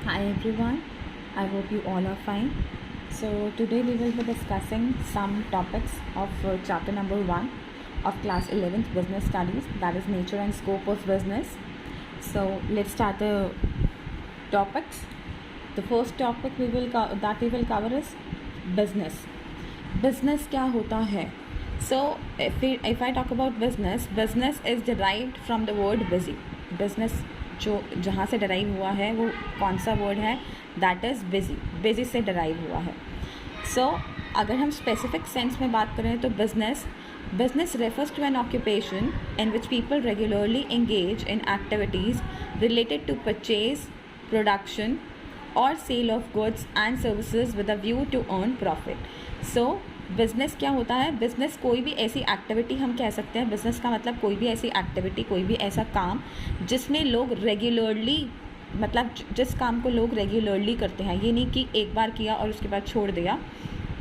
Hi everyone, I hope you all are fine. So today we will be discussing some topics of chapter number 1 of class 11th business studies, that is nature and scope of business. So let's start the topics. The first topic we will cover is business. Business क्या होता है? So if I talk about business is derived from the word busy. Business जो जहाँ से derive हुआ है वो कौन सा वर्ड है? दैट इज़ बिजी से डराइव हुआ है. सो अगर हम स्पेसिफिक सेंस में बात करें तो business refers to an occupation in which people regularly engage in activities related to purchase, production और sale of goods and services with a view to earn profit. So business क्या होता है? Business कोई भी ऐसी एक्टिविटी हम कह सकते हैं. बिज़नेस का मतलब कोई भी ऐसी एक्टिविटी, कोई भी ऐसा काम जिसमें लोग रेगुलरली, मतलब जिस काम को लोग रेगुलरली करते हैं. ये नहीं कि एक बार किया और उसके बाद छोड़ दिया,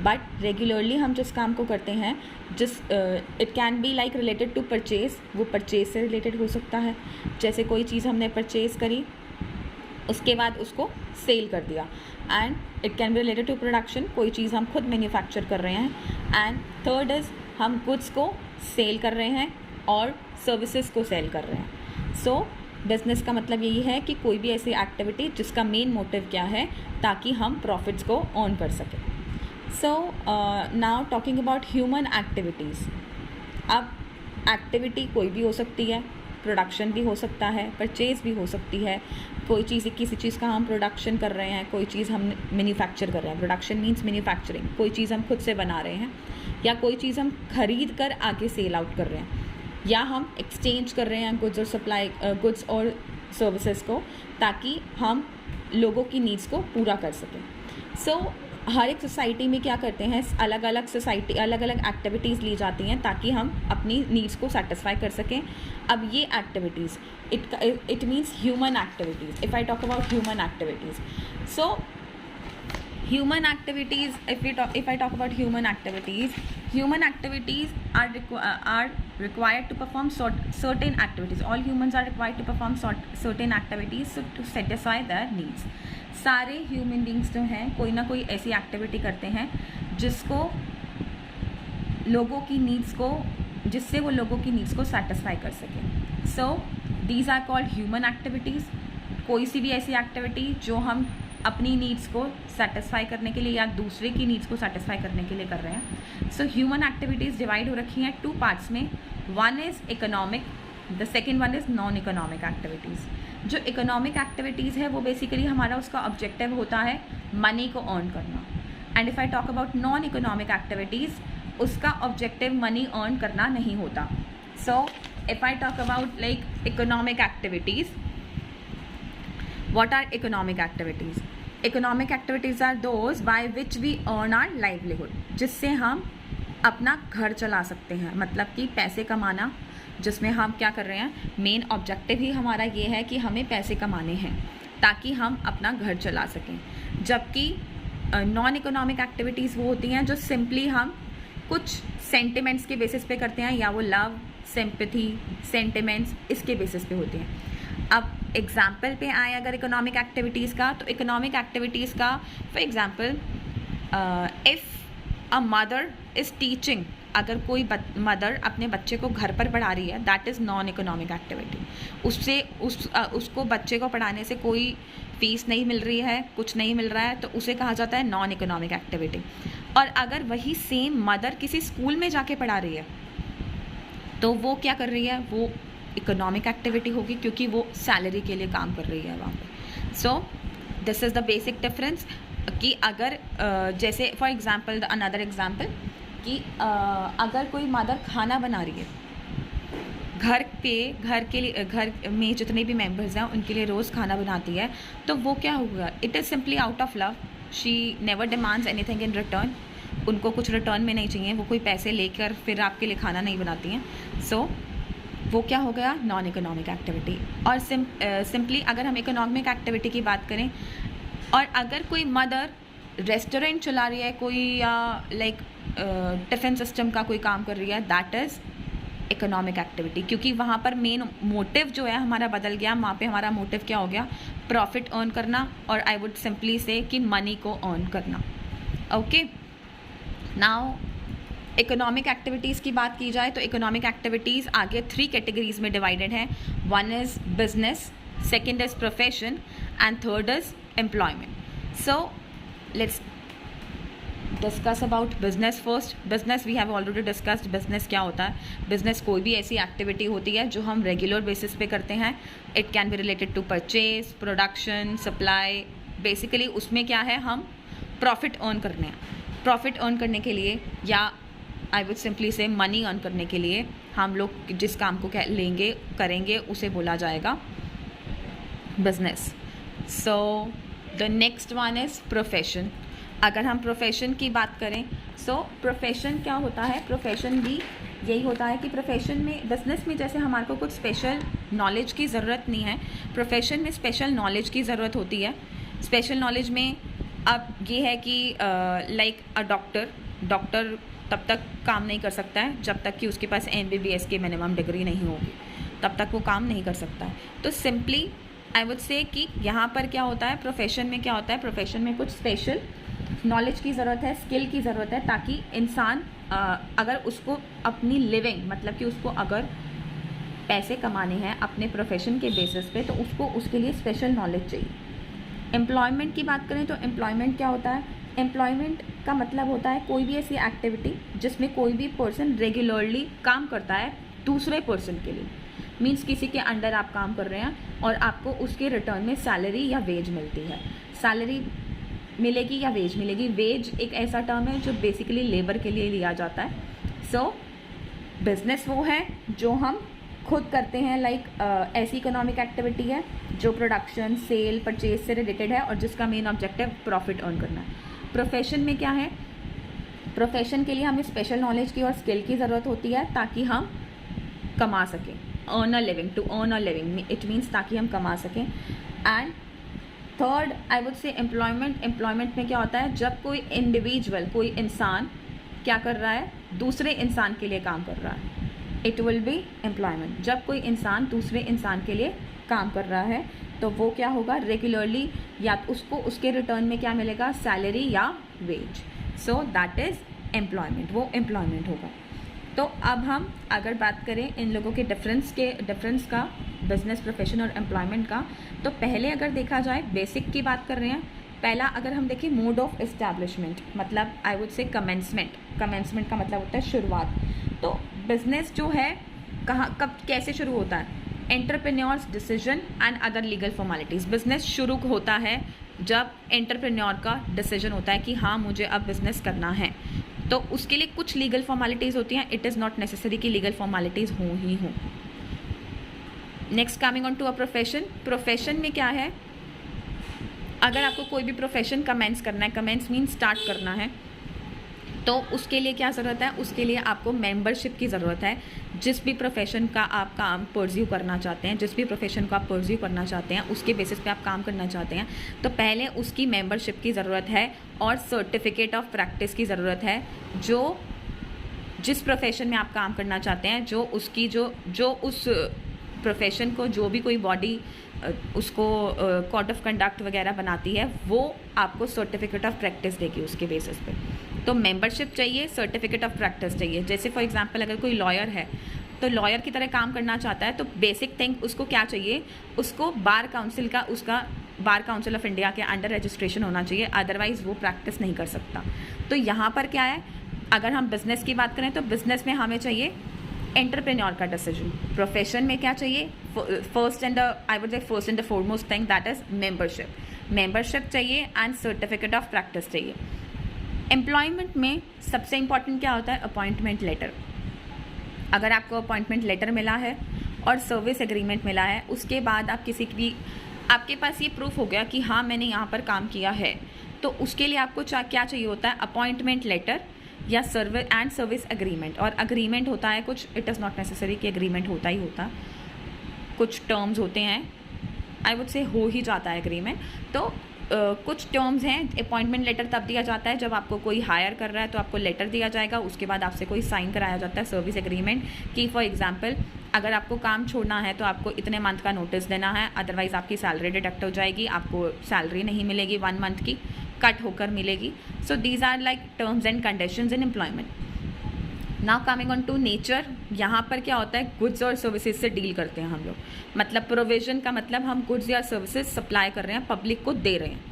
बट रेगुलरली हम जिस काम को करते हैं, जिस it can be like related to purchase. वो परचेज़ से रिलेटेड हो सकता है. जैसे कोई चीज़ हमने परचेज़ करी, उसके बाद उसको सेल कर दिया. And it can be related to production, कोई चीज़ हम खुद मैन्युफैक्चर कर रहे हैं. एंड थर्ड इज़ हम गुड्स को सेल कर रहे हैं और सर्विसेज को सेल कर रहे हैं. सो बिज़नेस का मतलब यही है कि कोई भी ऐसी एक्टिविटी जिसका मेन मोटिव क्या है, ताकि हम प्रॉफिट्स को अर्न कर सकें. So now talking about human activities. अब एक्टिविटी कोई भी हो सकती है. प्रोडक्शन भी हो सकता है, परचेज़ भी हो सकती है. कोई चीज़, किसी चीज़ का हम प्रोडक्शन कर रहे हैं, कोई चीज़ हम मैन्युफैक्चर कर रहे हैं. Production means manufacturing. कोई चीज़ हम खुद से बना रहे हैं, या कोई चीज़ हम खरीद कर आगे सेल आउट कर रहे हैं, या हम एक्सचेंज कर रहे हैं गुड्स और सर्विसेज को, ताकि हम लोगों की नीड्स को पूरा कर सकें. सो हर एक सोसाइटी में क्या करते हैं, अलग अलग एक्टिविटीज़ ली जाती हैं ताकि हम अपनी नीड्स को सेटिस्फाई कर सकें. अब ये activities it means human activities. If I talk about human activities, so human activities, if I talk about human activities are required to perform certain activities. All humans are required to perform certain activities to satisfy their needs. सारे human beings जो हैं कोई ना कोई ऐसी activity करते हैं जिससे वो लोगों की नीड्स को सेटिस्फाई कर सकें. So these are called human activities. कोई सी भी ऐसी एक्टिविटी जो हम अपनी नीड्स को सेटिस्फाई करने के लिए या दूसरे की नीड्स को सेटिस्फाई करने के लिए कर रहे हैं. सो ह्यूमन एक्टिविटीज़ डिवाइड हो रखी हैं 2 पार्ट्स में. One is economic, the second one is non economic activities. जो इकोनॉमिक एक्टिविटीज़ है वो बेसिकली हमारा उसका ऑब्जेक्टिव होता है मनी को अर्न करना. And if I talk about non economic activities, उसका ऑब्जेक्टिव मनी अर्न करना नहीं होता. सो if I talk about like economic activities, what are economic activities? Economic activities are those by which we earn our livelihood. जिससे हम अपना घर चला सकते हैं, मतलब कि पैसे कमाना, जिसमें हम क्या कर रहे हैं, मेन ऑब्जेक्टिव ही हमारा ये है कि हमें पैसे कमाने हैं ताकि हम अपना घर चला सकें. जबकि नॉन इकोनॉमिक एक्टिविटीज़ वो होती हैं जो सिंपली हम कुछ सेंटिमेंट्स के बेसिस पे करते हैं, या वो लव, सिंपैथी, सेंटिमेंट्स इसके बेसिस पे होती हैं. अब एग्जाम्पल पे आए अगर इकोनॉमिक एक्टिविटीज़ का, तो इकोनॉमिक एक्टिविटीज़ का for example, if a mother is teaching, अगर कोई मदर अपने बच्चे को घर पर पढ़ा रही है, that is non economic activity. उसको बच्चे को पढ़ाने से कोई फीस नहीं मिल रही है, कुछ नहीं मिल रहा है, तो उसे कहा जाता है नॉन इकोनॉमिक एक्टिविटी. और अगर वही सेम मदर किसी स्कूल में जाके पढ़ा रही है, तो वो क्या कर रही है, वो इकोनॉमिक एक्टिविटी होगी, क्योंकि वो सैलरी के लिए काम कर रही है वहाँ पे. So this is the basic difference. कि अगर जैसे फॉर एग्जांपल, अनदर एग्जांपल, कि अगर कोई मदर खाना बना रही है घर में जितने भी मेंबर्स हैं उनके लिए रोज़ खाना बनाती है, तो वो क्या होगा, it is simply out of love. She never demands anything in return. उनको कुछ रिटर्न में नहीं चाहिए, वो कोई पैसे लेकर फिर आपके लिए खाना नहीं बनाती हैं. सो वो क्या हो गया, नॉन इकोनॉमिक एक्टिविटी. और सिंपली अगर हम इकोनॉमिक एक्टिविटी की बात करें, और अगर कोई मदर रेस्टोरेंट चला रही है कोई, या लाइक टिफ़िन सिस्टम का कोई काम कर रही है, दैट इज़ इकोनॉमिक एक्टिविटी. क्योंकि वहाँ पर मेन मोटिव जो है हमारा बदल गया. वहाँ पे हमारा मोटिव क्या हो गया, प्रॉफिट अर्न करना, और आई वुड सिंपली से कि मनी को अर्न करना। ओके, नाउ इकोनॉमिक एक्टिविटीज़ की बात की जाए तो इकोनॉमिक एक्टिविटीज़ आगे 3 कैटेगरीज में डिवाइडेड है। One is business, second is profession and third is employment. So let's discuss about business first. Business we have already discussed business क्या होता है। बिजनेस कोई भी ऐसी एक्टिविटी होती है जो हम रेगुलर बेसिस पे करते हैं। It can be related to purchase, production, supply. Basically उसमें क्या है, हम प्रॉफिट अर्न करने हैं। प्रॉफिट अर्न करने के लिए या आई वुड सिंपली से मनी अर्न करने के लिए हम लोग जिस काम को लेंगे करेंगे उसे बोला जाएगा business. So the next one is profession. अगर हम प्रोफेशन की बात करें, सो प्रोफेशन क्या होता है, प्रोफेशन भी यही होता है कि प्रोफेशन में, बिजनेस में जैसे हमारे को कुछ स्पेशल नॉलेज की ज़रूरत नहीं है, प्रोफेशन में स्पेशल नॉलेज की ज़रूरत होती है। स्पेशल नॉलेज में अब ये है कि लाइक अ डॉक्टर तब तक काम नहीं कर सकता है जब तक कि उसके पास MBBS की मिनिमम डिग्री नहीं होगी, तब तक वो काम नहीं कर सकता है। तो सिंपली आई वुड से कि यहाँ पर क्या होता है, प्रोफेशन में क्या होता है, प्रोफेशन में कुछ स्पेशल नॉलेज की ज़रूरत है, स्किल की ज़रूरत है, ताकि इंसान अगर उसको अपनी लिविंग, मतलब कि उसको अगर पैसे कमाने हैं अपने प्रोफेशन के बेसिस पे, तो उसको उसके लिए स्पेशल नॉलेज चाहिए। एम्प्लॉयमेंट की बात करें तो एम्प्लॉयमेंट क्या होता है, एम्प्लॉयमेंट का मतलब होता है कोई भी ऐसी एक्टिविटी जिसमें कोई भी पर्सन रेगुलरली काम करता है दूसरे पर्सन के लिए। मीन्स किसी के अंडर आप काम कर रहे हैं और आपको उसके रिटर्न में सैलरी या वेज मिलती है। सैलरी मिलेगी या वेज मिलेगी। वेज एक ऐसा टर्म है जो बेसिकली लेबर के लिए लिया जाता है। सो बिजनेस वो है जो हम खुद करते हैं, लाइक ऐसी इकोनॉमिक एक्टिविटी है जो प्रोडक्शन, सेल, परचेज से रिलेटेड है और जिसका मेन ऑब्जेक्टिव प्रॉफिट अर्न करना है। प्रोफेशन में क्या है, प्रोफेशन के लिए हमें स्पेशल नॉलेज की और स्किल की ज़रूरत होती है ताकि हम कमा सकें, earn a living, to earn a living it means ताकि हम कमा सकें। And third I would say employment. Employment में क्या होता है, जब कोई इंडिविजुअल, कोई इंसान क्या कर रहा है, दूसरे इंसान के लिए काम कर रहा है, इट विल बी एम्प्लॉयमेंट। जब कोई इंसान दूसरे इंसान के लिए काम कर रहा है तो वो क्या होगा, रेगुलरली या उसको उसके रिटर्न में क्या मिलेगा, सैलरी या wage. So that is employment, वो एम्प्लॉयमेंट होगा। तो अब हम अगर बात करें इन लोगों के डिफरेंस का, बिजनेस, प्रोफेशन और एम्प्लॉयमेंट का, तो पहले अगर देखा जाए बेसिक की बात कर रहे हैं। पहला अगर हम देखें मोड ऑफ इस्टेब्लिशमेंट, मतलब आई वुड से कमेंसमेंट। कमेंसमेंट का मतलब होता है शुरुआत। तो बिजनेस जो है कहाँ, कब, कैसे शुरू होता है, entrepreneurs decision and other legal formalities. Business शुरू होता है जब एंटरप्रेन्योर का डिसीजन होता है कि हाँ मुझे अब बिजनेस करना है, तो उसके लिए कुछ लीगल फॉर्मेलिटीज़ होती हैं। इट इज़ नॉट नेसेसरी कि लीगल फॉर्मेलिटीज़ हों ही हों। Next coming on to a profession. Profession में क्या है, अगर आपको कोई भी प्रोफेशन कमेंस करना है, कमेंस मीन स्टार्ट करना है, तो उसके लिए क्या ज़रूरत है, उसके लिए आपको मेंबरशिप की ज़रूरत है। जिस भी प्रोफेशन का आप काम परस्यू करना चाहते हैं, जिस भी प्रोफेशन को आप परस्यू करना चाहते हैं, उसके बेसिस पे आप काम करना चाहते हैं, तो पहले उसकी मेंबरशिप की ज़रूरत है और सर्टिफिकेट ऑफ प्रैक्टिस की ज़रूरत है। जो जिस प्रोफेशन में आप काम करना चाहते हैं, जो उसकी जो उस प्रोफेशन को जो भी कोई बॉडी उसको कोड ऑफ कंडक्ट वगैरह बनाती है, वो आपको सर्टिफिकेट ऑफ प्रैक्टिस देगी उसके बेसिस पे। तो मेंबरशिप चाहिए, सर्टिफिकेट ऑफ प्रैक्टिस चाहिए। जैसे फॉर एग्जांपल अगर कोई लॉयर है तो लॉयर की तरह काम करना चाहता है, तो बेसिक थिंग उसको क्या चाहिए, उसको बार काउंसिल का, उसका बार काउंसिल ऑफ इंडिया के अंडर रजिस्ट्रेशन होना चाहिए, अदरवाइज़ वो प्रैक्टिस नहीं कर सकता। तो यहाँ पर क्या है, अगर हम बिज़नेस की बात करें तो बिज़नेस में हमें चाहिए एंटरप्रेन्योर का डिसीजन। प्रोफेशन में क्या चाहिए, first and the foremost thing that is membership चाहिए एंड सर्टिफिकेट ऑफ प्रैक्टिस चाहिए। एम्प्लॉयमेंट में सबसे इंपॉर्टेंट क्या होता है, अपॉइंटमेंट लेटर। अगर आपको अपॉइंटमेंट लेटर मिला है और सर्विस एग्रीमेंट मिला है, उसके बाद आप किसी भी, आपके पास ये प्रूफ हो गया कि हाँ मैंने यहाँ पर काम किया है, तो उसके लिए आपको क्या चाहिए होता है, अपॉइंटमेंट लेटर या सर्विस एग्रीमेंट। और एग्रीमेंट होता है कुछ, इट इज़ नॉट नेसेसरी कि एग्रीमेंट होता ही होता, कुछ टर्म्स होते हैं, आई वुड से हो ही जाता है एग्रीमेंट। तो कुछ टर्म्स हैं। अपॉइंटमेंट लेटर तब दिया जाता है जब आपको कोई हायर कर रहा है, तो आपको लेटर दिया जाएगा, उसके बाद आपसे कोई साइन कराया जाता है सर्विस एग्रीमेंट कि फॉर एग्जांपल अगर आपको काम छोड़ना है तो आपको इतने मंथ का नोटिस देना है, अदरवाइज़ आपकी सैलरी डिडक्ट हो जाएगी, आपको सैलरी नहीं मिलेगी, 1 मंथ की कट होकर मिलेगी. So these are like terms and conditions in employment. Now coming on to nature, यहाँ पर क्या होता है, गुड्स और सर्विसेज से डील करते हैं हम लोग. मतलब प्रोविजन का मतलब हम गुड्स या सर्विसेज सप्लाई कर रहे हैं, पब्लिक को दे रहे हैं.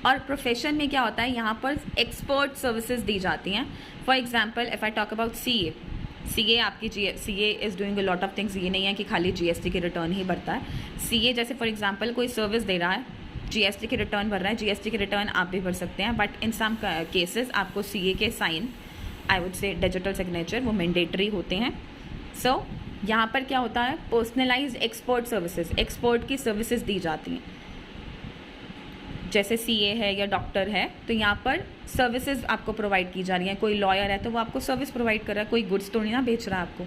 और प्रोफेशन में क्या होता है, यहाँ पर एक्सपर्ट सर्विसेज दी जाती हैं. For example if I talk about CA आपकी CA is doing a lot of things. ये नहीं है कि खाली GST की रिटर्न ही भरता है. CA जैसे फॉर एग्जाम्पल कोई सर्विस दे रहा है, GST की रिटर्न भर रहा है, GST की रिटर्न आप भी भर सकते हैं, बट इन सम केसेस आपको CA के sign, I would say digital signature, वो मैंडेटरी होते हैं. सो यहाँ पर क्या होता है, पर्सनलाइज्ड एक्सपर्ट सर्विसेज, एक्सपर्ट की सर्विसेज दी जाती हैं. जैसे CA है या डॉक्टर है तो यहाँ पर सर्विसेज आपको प्रोवाइड की जा रही हैं. कोई लॉयर है तो वो आपको सर्विस प्रोवाइड कर रहा है, कोई गुड्स तो नहीं ना बेच रहा है आपको.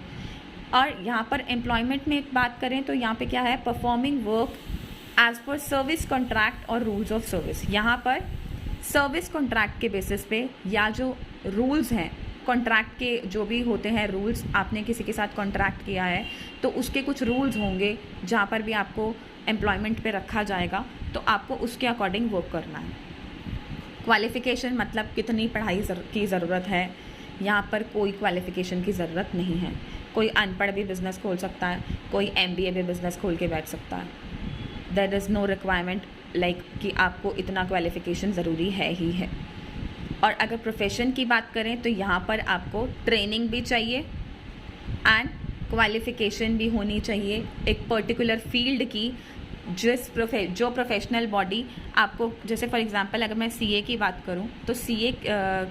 और यहाँ पर एम्प्लॉयमेंट में एक बात करें तो यहाँ पे क्या है, performing work as per service contract और रूल्स ऑफ सर्विस. यहाँ पर सर्विस कॉन्ट्रैक्ट के बेसिस पे या जो रूल्स हैं कॉन्ट्रैक्ट के, जो भी होते हैं रूल्स, आपने किसी के साथ कॉन्ट्रैक्ट किया है तो उसके कुछ रूल्स होंगे जहाँ पर भी आपको एम्प्लॉयमेंट पे रखा जाएगा, तो आपको उसके अकॉर्डिंग वर्क करना है. क्वालिफ़िकेशन मतलब कितनी पढ़ाई की ज़रूरत है, यहाँ पर कोई क्वालिफ़िकेशन की ज़रूरत नहीं है. कोई अनपढ़ भी बिज़नेस खोल सकता है, कोई MBA भी बिज़नेस खोल के बैठ सकता है. There is no requirement like कि आपको इतना क्वालिफ़िकेशन ज़रूरी है ही है. और अगर प्रोफेशन की बात करें तो यहाँ पर आपको ट्रेनिंग भी चाहिए एंड क्वालिफ़िकेशन भी होनी चाहिए एक पर्टिकुलर फील्ड की. जो प्रोफेशनल बॉडी आपको, जैसे फॉर एग्जांपल अगर मैं CA की बात करूं तो CA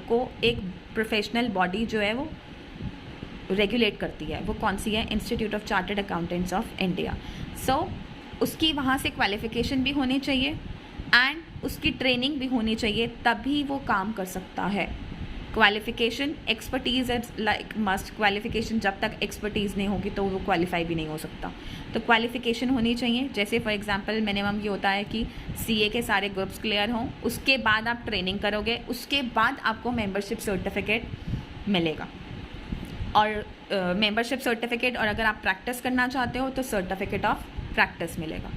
को एक प्रोफेशनल बॉडी जो है वो रेगुलेट करती है. वो कौन सी है, Institute of Chartered Accountants of India. So उसकी वहाँ से क्वालिफ़िकेशन भी होनी चाहिए एंड उसकी ट्रेनिंग भी होनी चाहिए, तभी वो काम कर सकता है. Qualification, expertise is like must. Qualification जब तक एक्सपर्टीज़ नहीं होगी तो वो क्वालिफाई भी नहीं हो सकता. तो क्वालिफ़िकेशन होनी चाहिए. जैसे फॉर एग्जांपल मिनिमम ये होता है कि CA के सारे ग्रुप्स क्लियर हों, उसके बाद आप ट्रेनिंग करोगे, उसके बाद आपको मेंबरशिप सर्टिफिकेट मिलेगा. और मेंबरशिप सर्टिफिकेट, और अगर आप प्रैक्टिस करना चाहते हो तो सर्टिफिकेट ऑफ प्रैक्टिस मिलेगा.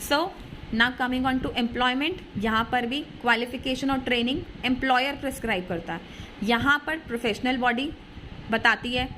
सो ना कमिंग ऑन टू एम्प्लॉयमेंट, यहाँ पर भी क्वालिफ़िकेशन और ट्रेनिंग एम्प्लॉयर प्रिस्क्राइब करता है. यहाँ पर प्रोफेशनल बॉडी बताती है.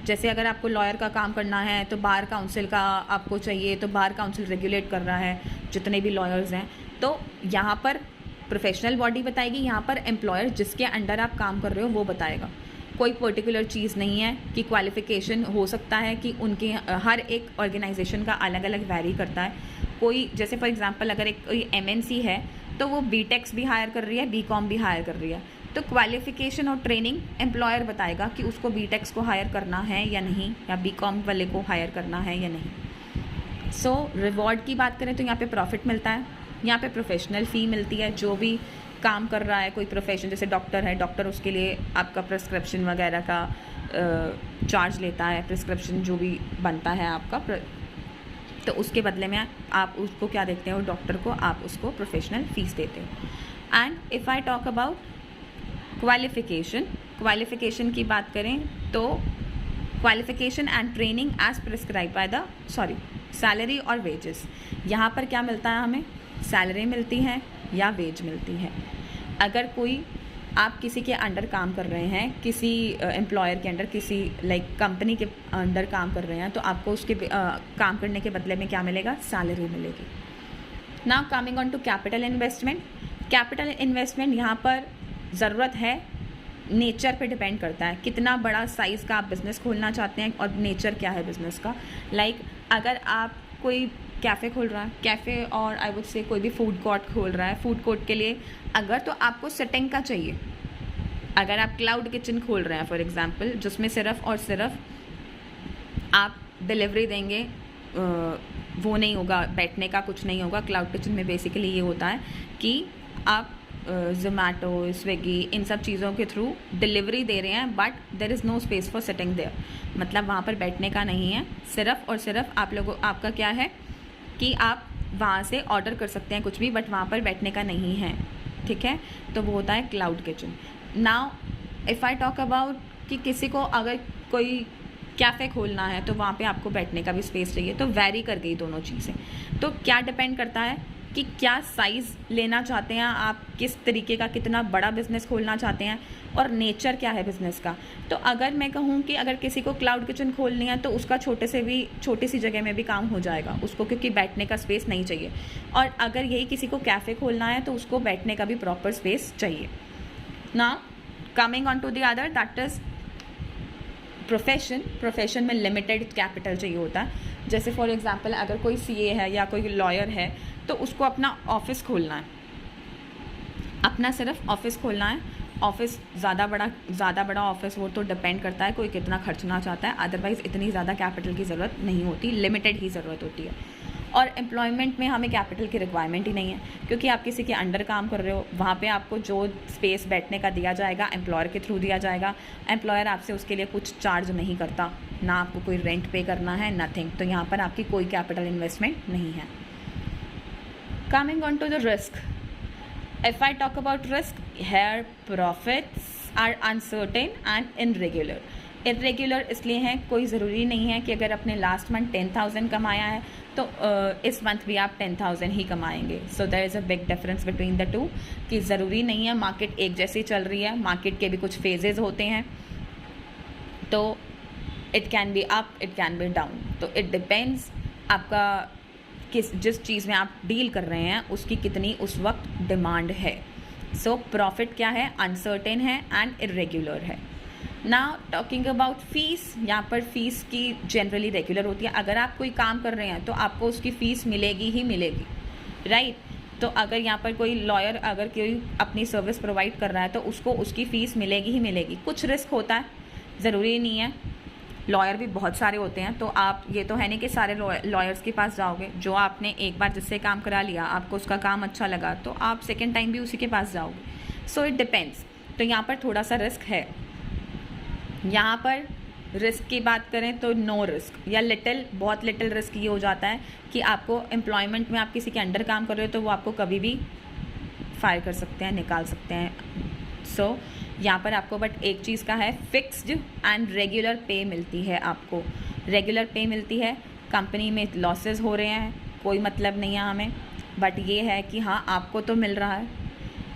जैसे अगर आपको लॉयर का काम करना है तो बार काउंसिल का आपको चाहिए, तो बार काउंसिल रेगुलेट कर रहा है जितने भी लॉयर्स हैं, तो यहाँ पर प्रोफेशनल बॉडी बताएगी. यहाँ पर एम्प्लॉयर जिसके अंडर आप काम कर रहे हो वो बताएगा. कोई पर्टिकुलर चीज़ नहीं है कि क्वालिफ़िकेशन हो सकता है कि उनके हर एक ऑर्गेनाइजेशन का अलग अलग वैरी करता है. कोई जैसे फॉर एग्जांपल अगर एक कोई MNC है तो वो BTechs भी हायर कर रही है, BCom भी हायर कर रही है, तो क्वालिफ़िकेशन और ट्रेनिंग एम्प्लॉयर बताएगा कि उसको BTechs को हायर करना है या नहीं, या BCom वाले को हायर करना है या नहीं. सो रिवॉर्ड की बात करें तो यहाँ पे प्रॉफिट मिलता है, यहाँ पे प्रोफेशनल फ़ी मिलती है. जो भी काम कर रहा है कोई प्रोफेशन, जैसे डॉक्टर है, डॉक्टर उसके लिए आपका प्रिस्क्रिप्शन वगैरह का चार्ज लेता है, प्रिस्क्रिप्शन जो भी बनता है आपका, तो उसके बदले में आप उसको क्या देखते हो, डॉक्टर को आप उसको प्रोफेशनल फ़ीस देते हो. And if I talk about qualification की बात करें तो qualification and training as prescribe by the salary और वेजेस. यहाँ पर क्या मिलता है, हमें सैलरी मिलती है या वेज मिलती है. अगर कोई आप किसी के अंडर काम कर रहे हैं, किसी एम्प्लॉयर के अंडर, किसी लाइक कंपनी के अंडर काम कर रहे हैं, तो आपको उसके काम करने के बदले में क्या मिलेगा, सैलरी मिलेगी. Now coming on to capital investment. Capital investment यहाँ पर ज़रूरत है, नेचर पे डिपेंड करता है कितना बड़ा साइज़ का आप बिज़नेस खोलना चाहते हैं और नेचर क्या है बिज़नेस का. लाइक अगर आप कोई कैफ़े खोल रहा है, कैफ़े और आई वुड से कोई भी फूड कोर्ट खोल रहा है, फूड कोर्ट के लिए अगर तो आपको सेटिंग का चाहिए. अगर आप क्लाउड किचन खोल रहे हैं फॉर एग्जांपल, जिसमें सिर्फ और सिर्फ आप डिलीवरी देंगे, वो नहीं होगा, बैठने का कुछ नहीं होगा. क्लाउड किचन में बेसिकली ये होता है कि आप ज़ोमैटो, स्विगी, इन सब चीज़ों के थ्रू डिलीवरी दे रहे हैं, but there is no space for sitting there. मतलब वहाँ पर बैठने का नहीं है, सिर्फ और सिर्फ आपका क्या है कि आप वहाँ से ऑर्डर कर सकते हैं कुछ भी, बट वहाँ पर बैठने का नहीं है. ठीक है, तो वो होता है cloud kitchen. Now if I talk about कि किसी को अगर कोई कैफ़े खोलना है तो वहाँ पे आपको बैठने का भी स्पेस चाहिए। तो वैरी कर गई दोनों चीज़ें। तो क्या डिपेंड करता है कि क्या साइज़ लेना चाहते हैं आप, किस तरीके का, कितना बड़ा बिज़नेस खोलना चाहते हैं और नेचर क्या है बिज़नेस का। तो अगर मैं कहूँ कि अगर किसी को क्लाउड किचन खोलनी है तो उसका छोटी सी जगह में भी काम हो जाएगा उसको, क्योंकि बैठने का स्पेस नहीं चाहिए। और अगर यही किसी को कैफ़े खोलना है तो उसको बैठने का भी प्रॉपर स्पेस चाहिए। Now coming on to the other, that is profession में लिमिटेड कैपिटल चाहिए होता है। जैसे फॉर एग्जांपल अगर कोई सीए है या कोई लॉयर है तो उसको अपना ऑफिस खोलना है, अपना सिर्फ ऑफिस खोलना है। ऑफिस ज़्यादा बड़ा ऑफिस वो तो डिपेंड करता है कोई कितना खर्चना चाहता है, अदरवाइज़ इतनी ज़्यादा कैपिटल की ज़रूरत नहीं होती, लिमिटेड ही ज़रूरत होती है। और एम्प्लॉयमेंट में हमें कैपिटल की रिक्वायरमेंट ही नहीं है, क्योंकि आप किसी के अंडर काम कर रहे हो, वहाँ पे आपको जो स्पेस बैठने का दिया जाएगा एम्प्लॉयर के थ्रू दिया जाएगा। एम्प्लॉयर आपसे उसके लिए कुछ चार्ज नहीं करता, ना आपको कोई रेंट पे करना है, नथिंग। तो यहाँ पर आपकी कोई कैपिटल इन्वेस्टमेंट नहीं है। Coming on to the risk, if I talk about risk, here profits are uncertain and irregular. irregular इसलिए है, कोई ज़रूरी नहीं है कि अगर अपने लास्ट मंथ 10,000 कमाया है तो इस मंथ भी आप 10,000 ही कमाएंगे। So there is a big difference between the two, कि ज़रूरी नहीं है मार्केट एक जैसी चल रही है, मार्केट के भी कुछ फेजेस होते हैं। तो it can be up, it can be down. तो इट डिपेंड्स आपका जिस चीज़ में आप डील कर रहे हैं उसकी कितनी उस वक्त डिमांड है। सो प्रॉफिट क्या है, अनसर्टेन है एंड इरेग्युलर है। नाउ टॉकिंग अबाउट फीस, यहाँ पर फीस की जनरली रेगुलर होती है। अगर आप कोई काम कर रहे हैं तो आपको उसकी फ़ीस मिलेगी ही मिलेगी, राइट। तो अगर यहाँ पर कोई लॉयर अगर कोई अपनी सर्विस प्रोवाइड कर रहा है तो उसको उसकी फ़ीस मिलेगी ही मिलेगी। कुछ रिस्क होता है, ज़रूरी नहीं है, लॉयर भी बहुत सारे होते हैं। तो आप ये तो है नहीं कि सारे लॉयर्स के पास जाओगे। जो आपने एक बार जिससे काम करा लिया, आपको उसका काम अच्छा लगा तो आप सेकेंड टाइम भी उसी के पास जाओगे। So it depends. तो यहाँ पर थोड़ा सा रिस्क है। यहाँ पर रिस्क की बात करें तो नो रिस्क या बहुत लिटिल रिस्क ये हो जाता है कि आपको एम्प्लॉयमेंट में आप किसी के अंडर काम कर रहे हो तो वो आपको कभी भी फायर कर सकते हैं, निकाल सकते हैं। सो यहाँ पर आपको बट एक चीज़ का है, फिक्स्ड एंड रेगुलर पे मिलती है। आपको रेगुलर पे मिलती है। कंपनी में लॉसेस हो रहे हैं कोई मतलब नहीं है हमें, बट ये है कि हाँ आपको तो मिल रहा है।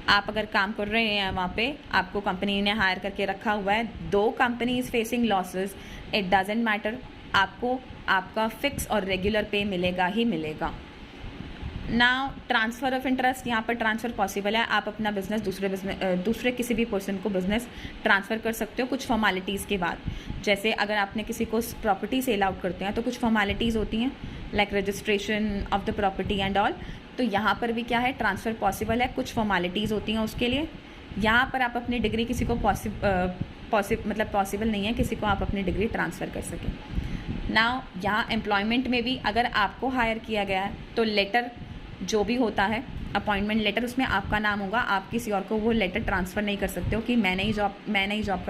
आप अगर काम कर रहे हैं वहाँ पे, आपको कंपनी ने हायर करके रखा हुआ है, दो company is facing losses, it doesn't matter, आपको आपका फिक्स और रेगुलर पे मिलेगा ही मिलेगा। नाउ ट्रांसफ़र ऑफ इंटरेस्ट, यहाँ पर ट्रांसफ़र पॉसिबल है। आप अपना बिजनेस दूसरे किसी भी पर्सन को बिजनेस ट्रांसफ़र कर सकते हो कुछ फॉर्मेलिटीज़ के बाद। जैसे अगर आपने किसी को प्रॉपर्टी सेल आउट करते हैं तो कुछ फॉर्मेलिटीज़ होती हैं, like registration of the property and all. तो यहाँ पर भी क्या है, ट्रांसफ़र पॉसिबल है, कुछ फॉर्मेलिटीज़ होती हैं उसके लिए। यहाँ पर आप अपनी डिग्री किसी को पॉसिबल नहीं है किसी को आप अपनी डिग्री ट्रांसफ़र कर सकें। नाउ यहाँ एम्प्लॉयमेंट में भी अगर आपको हायर किया गया है तो लेटर जो भी होता है, अपॉइंटमेंट लेटर, उसमें आपका नाम होगा। आप किसी और को वो लेटर ट्रांसफ़र नहीं कर सकते हो कि मैं नहीं जॉब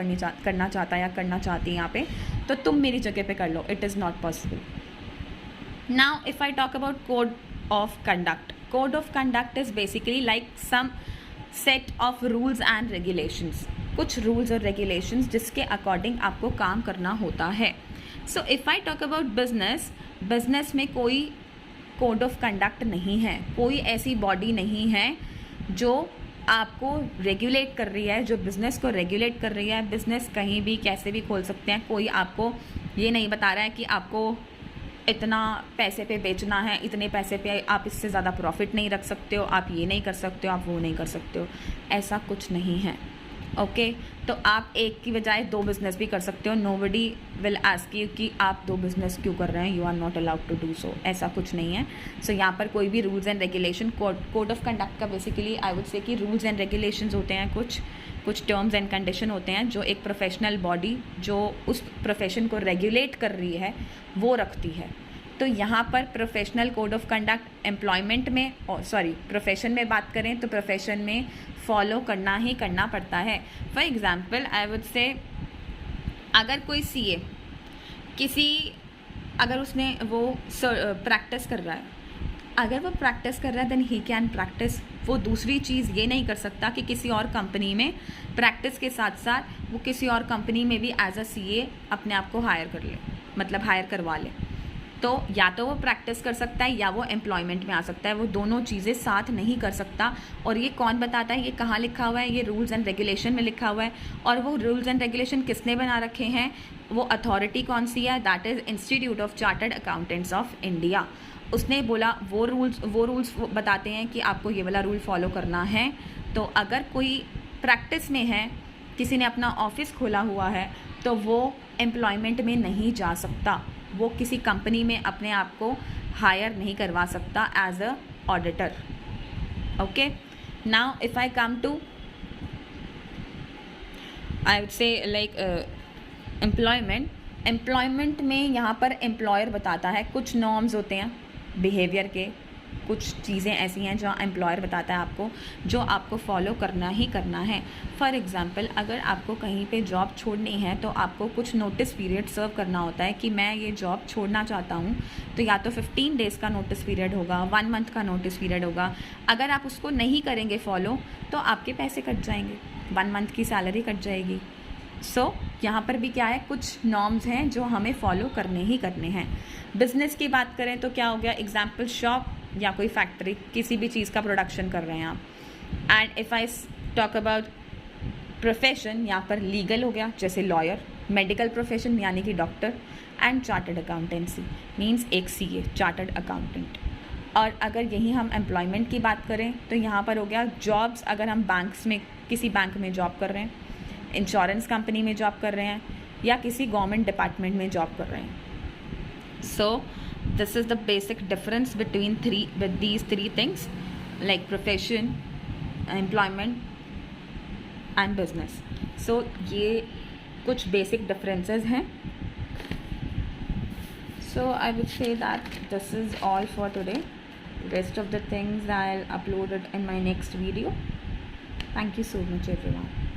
करना चाहता या करना चाहती यहाँ पे, तो तुम मेरी जगह पे कर लो। It is not possible. Now if I talk about code of conduct, code of conduct is basically like some set of rules and regulations, कुछ रूल्स और रेगुलेशंस जिसके अकॉर्डिंग आपको काम करना होता है। So if I talk about business में कोई कोड ऑफ कंडक्ट नहीं है, कोई ऐसी बॉडी नहीं है जो आपको रेगुलेट कर रही है, जो बिज़नेस को रेगुलेट कर रही है। बिज़नेस कहीं भी कैसे भी खोल सकते हैं, कोई आपको ये नहीं बता रहा है कि आपको इतना पैसे पे बेचना है, इतने पैसे पे आप इससे ज़्यादा प्रॉफिट नहीं रख सकते हो, आप ये नहीं कर सकते हो, आप वो नहीं कर सकते हो, ऐसा कुछ नहीं है। ओके तो आप एक की बजाय दो बिज़नेस भी कर सकते हो। नोबडी विल आस्क यू कि आप दो बिज़नेस क्यों कर रहे हैं, you are not allowed to do so, ऐसा कुछ नहीं है। सो यहाँ पर कोई भी rules and regulation, code of conduct का बेसिकली आई वुड से कि रूल्स एंड रेगुलेशंस होते हैं, कुछ टर्म्स एंड कंडीशन होते हैं जो एक प्रोफेशनल बॉडी जो उस प्रोफेशन को रेगुलेट कर रही है वो रखती है। तो यहाँ पर professional code of conduct employment में प्रोफेशन में बात करें तो प्रोफेशन में फॉलो करना ही करना पड़ता है। फॉर एग्ज़ाम्पल आई वुड से अगर कोई सीए अगर उसने वो प्रैक्टिस कर रहा है, अगर वो प्रैक्टिस कर रहा है देन ही कैन प्रैक्टिस। वो दूसरी चीज़ ये नहीं कर सकता कि किसी और कंपनी में प्रैक्टिस के साथ साथ वो किसी और कंपनी में भी एज अ CA अपने आप को हायर कर ले, मतलब हायर करवा ले। तो या तो वो प्रैक्टिस कर सकता है या वो एम्प्लॉयमेंट में आ सकता है, वो दोनों चीज़ें साथ नहीं कर सकता। और ये कौन बताता है, ये कहाँ लिखा हुआ है, ये रूल्स एंड रेगुलेशन में लिखा हुआ है। और वो रूल्स एंड रेगुलेशन किसने बना रखे हैं, वो अथॉरिटी कौन सी है, that is institute of Chartered Accountants of India. उसने बोला वो रूल्स बताते हैं कि आपको ये वाला रूल फॉलो करना है। तो अगर कोई प्रैक्टिस में है, किसी ने अपना ऑफिस खोला हुआ है, तो वो एम्प्लॉयमेंट में नहीं जा सकता, वो किसी कंपनी में अपने आप को हायर नहीं करवा सकता as a auditor. Okay, now if I come to I would say like employment में यहाँ पर एम्प्लॉयर बताता है, कुछ नॉर्म्स होते हैं बिहेवियर के, कुछ चीज़ें ऐसी हैं जो एम्प्लॉयर बताता है आपको, जो आपको फॉलो करना ही करना है। फॉर एग्ज़ाम्पल, अगर आपको कहीं पे जॉब छोड़नी है तो आपको कुछ नोटिस पीरियड सर्व करना होता है कि मैं ये जॉब छोड़ना चाहता हूँ। तो या तो 15 डेज़ का नोटिस पीरियड होगा, 1 मंथ का नोटिस पीरियड होगा। अगर आप उसको नहीं करेंगे फॉलो तो आपके पैसे कट जाएंगे, 1 मंथ की सैलरी कट जाएगी। सो यहाँ पर भी क्या है, कुछ नॉर्म्स हैं जो हमें फॉलो करने ही करने हैं। बिज़नेस की बात करें तो क्या हो गया, एग्जाम्पल शॉप या कोई फैक्ट्री, किसी भी चीज़ का प्रोडक्शन कर रहे हैं आप। And if I talk about profession, यहाँ पर लीगल हो गया जैसे लॉयर, मेडिकल प्रोफेशन यानी कि doctor, and chartered accountancy means एक CA चार्टर्ड अकाउंटेंट। और अगर यही हम एम्प्लॉयमेंट की बात करें तो यहाँ पर हो गया जॉब्स, अगर हम बैंक्स में, किसी बैंक में जॉब कर रहे हैं, इंश्योरेंस कंपनी में जॉब कर रहे हैं, या किसी गवर्नमेंट डिपार्टमेंट में जॉब कर रहे हैं। So this is the basic difference between these three things like profession, employment and business. So ये कुछ बेसिक डिफरेंसेस हैं। So I would say that this is all for today. Rest of the things I'll upload it in my next video. Thank you so much everyone.